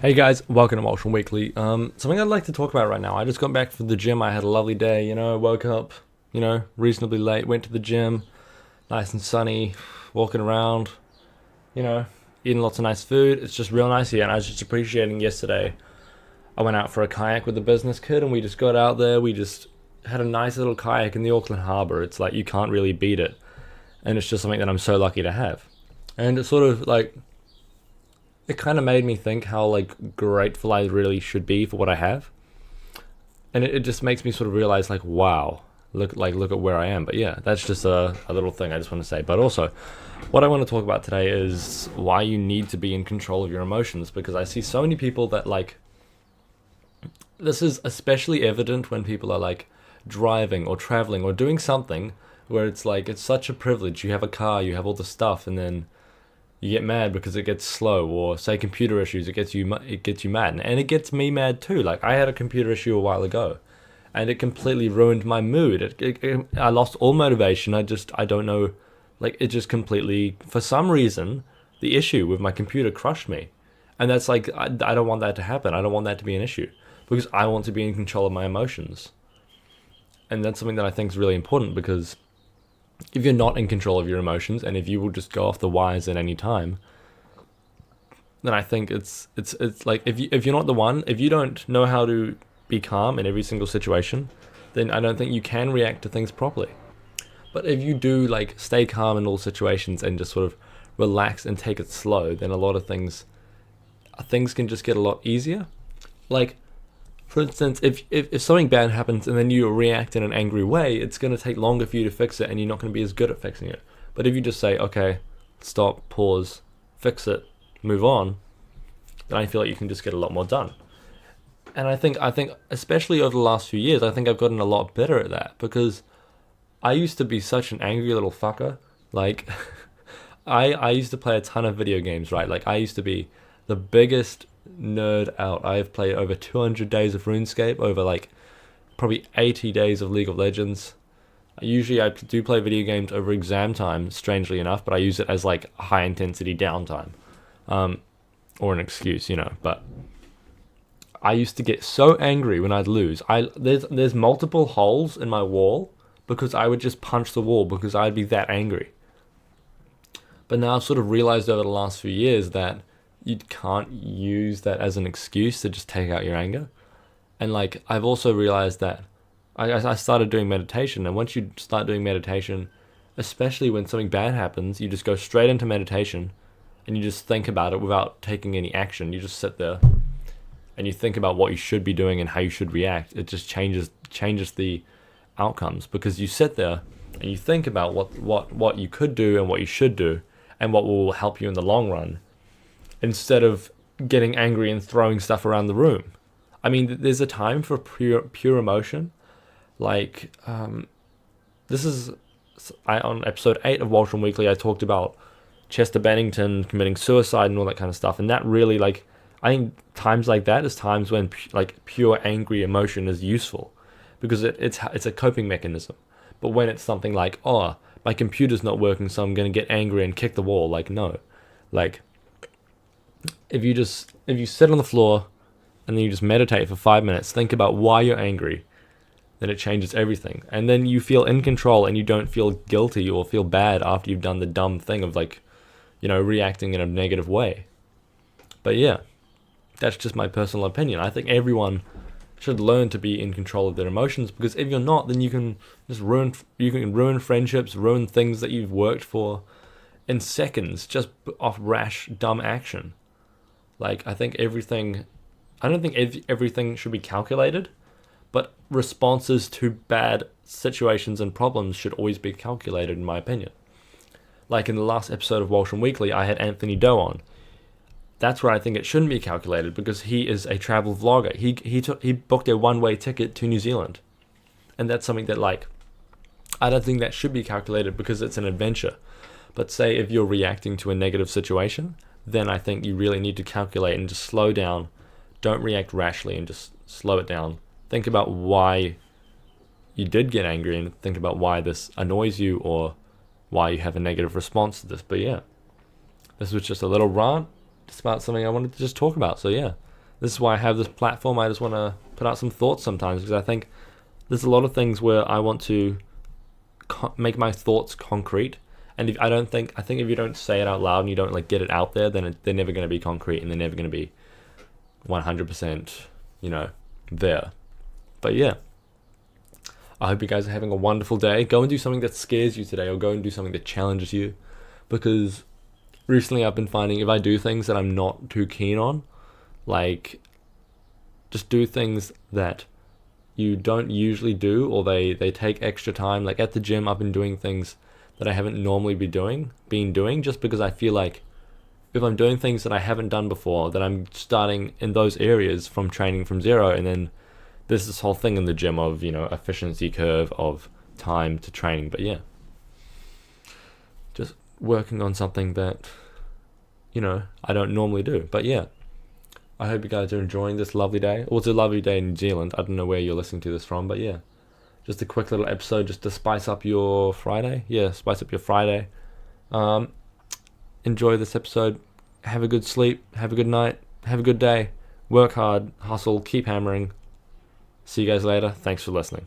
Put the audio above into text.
Hey guys, welcome to Motion Weekly. Something I'd like to talk about right now. I just got back from the gym. I had a lovely day, woke up, reasonably late, went to the gym, nice and sunny, walking around, you know, eating lots of nice food. It's just real nice here, and I was just appreciating yesterday. I went out for a kayak with the business kid, and we just got out there. We just had a nice little kayak in the Auckland Harbour. It's like you can't really beat it, and it's just something that I'm so lucky to have. And it's sort of like it kind of made me think how like grateful I really should be for what I have, and it just makes me sort of realize like, wow, look at where I am. But yeah, that's just a little thing I just want to say. But also, what I want to talk about today is why you need to be in control of your emotions, because I see so many people that like this is especially evident when people are like driving or traveling or doing something where it's like it's such a privilege. You have a car, you have all the stuff, and then you get mad because it gets slow, or say computer issues, it gets you mad, and it gets me mad too. Like I had a computer issue a while ago, and it completely ruined my mood. I lost all motivation. I don't know, like it just completely, for some reason, the issue with my computer crushed me, and that's like I don't want that to happen. I don't want that to be an issue because I want to be in control of my emotions, and that's something that I think is really important because if you're not in control of your emotions, and if you will just go off the wires at any time, then I think it's like if you're not the one, if you don't know how to be calm in every single situation, then I don't think you can react to things properly. But if you do like stay calm in all situations and just sort of relax and take it slow, then a lot of things can just get a lot easier. Like for instance, if something bad happens and then you react in an angry way, it's going to take longer for you to fix it, and you're not going to be as good at fixing it. But if you just say, okay, stop, pause, fix it, move on, then I feel like you can just get a lot more done. And I think especially over the last few years, I think I've gotten a lot better at that, because I used to be such an angry little fucker. Like I used to play a ton of video games, right? Like I used to be the biggest nerd out. I have played over 200 days of RuneScape, over like probably 80 days of League of Legends. Usually I do play video games over exam time, strangely enough, but I use it as like high intensity downtime, or an excuse, but I used to get so angry when I'd lose. There's multiple holes in my wall because I would just punch the wall because I'd be that angry. But now I've sort of realized over the last few years that you can't use that as an excuse to just take out your anger. And like I've also realized that I started doing meditation, and once you start doing meditation, especially when something bad happens, you just go straight into meditation and you just think about it without taking any action. You just sit there and you think about what you should be doing and how you should react. It just changes the outcomes, because you sit there and you think about what you could do and what you should do and what will help you in the long run, instead of getting angry and throwing stuff around the room. I mean, there's a time for pure emotion. Like, this is, on episode 8 of Walsham Weekly, I talked about Chester Bennington committing suicide and all that kind of stuff. And that really, like, I think times like that is times when, like, pure angry emotion is useful, because it's a coping mechanism. But when it's something like, oh, my computer's not working, so I'm going to get angry and kick the wall. Like, no. Like, if you sit on the floor and then you just meditate for 5 minutes, think about why you're angry, then it changes everything. And then you feel in control and you don't feel guilty or feel bad after you've done the dumb thing of like, reacting in a negative way. But yeah, that's just my personal opinion. I think everyone should learn to be in control of their emotions, because if you're not, then you can ruin friendships, ruin things that you've worked for in seconds just off rash, dumb action. Like, I don't think everything should be calculated, but responses to bad situations and problems should always be calculated, in my opinion. Like in the last episode of Walsham Weekly, I had Anthony Doe on. That's where I think it shouldn't be calculated, because he is a travel vlogger. He booked a one-way ticket to New Zealand. And that's something that, like, I don't think that should be calculated because it's an adventure. But say if you're reacting to a negative situation, then I think you really need to calculate and just slow down. Don't react rashly, and just slow it down. Think about why you did get angry, and think about why this annoys you or why you have a negative response to this. But yeah, this was just a little rant. Just about something I wanted to just talk about. So yeah, this is why I have this platform. I just want to put out some thoughts sometimes, because I think there's a lot of things where I want to make my thoughts concrete. And if I think if you don't say it out loud and you don't like get it out there, then they're never going to be concrete, and they're never going to be 100%, there. But yeah, I hope you guys are having a wonderful day. Go and do something that scares you today, or go and do something that challenges you, because recently I've been finding if I do things that I'm not too keen on, like just do things that you don't usually do, or they take extra time. Like at the gym, I've been doing things that I haven't normally been doing, just because I feel like if I'm doing things that I haven't done before, that I'm starting in those areas from training from zero, and then there's this whole thing in the gym of, efficiency curve of time to training. But yeah, just working on something that, I don't normally do. But yeah, I hope you guys are enjoying this lovely day. Well, it's a lovely day in New Zealand. I don't know where you're listening to this from, but yeah. Just a quick little episode just to spice up your Friday. Yeah, spice up your Friday. Enjoy this episode. Have a good sleep. Have a good night. Have a good day. Work hard. Hustle. Keep hammering. See you guys later. Thanks for listening.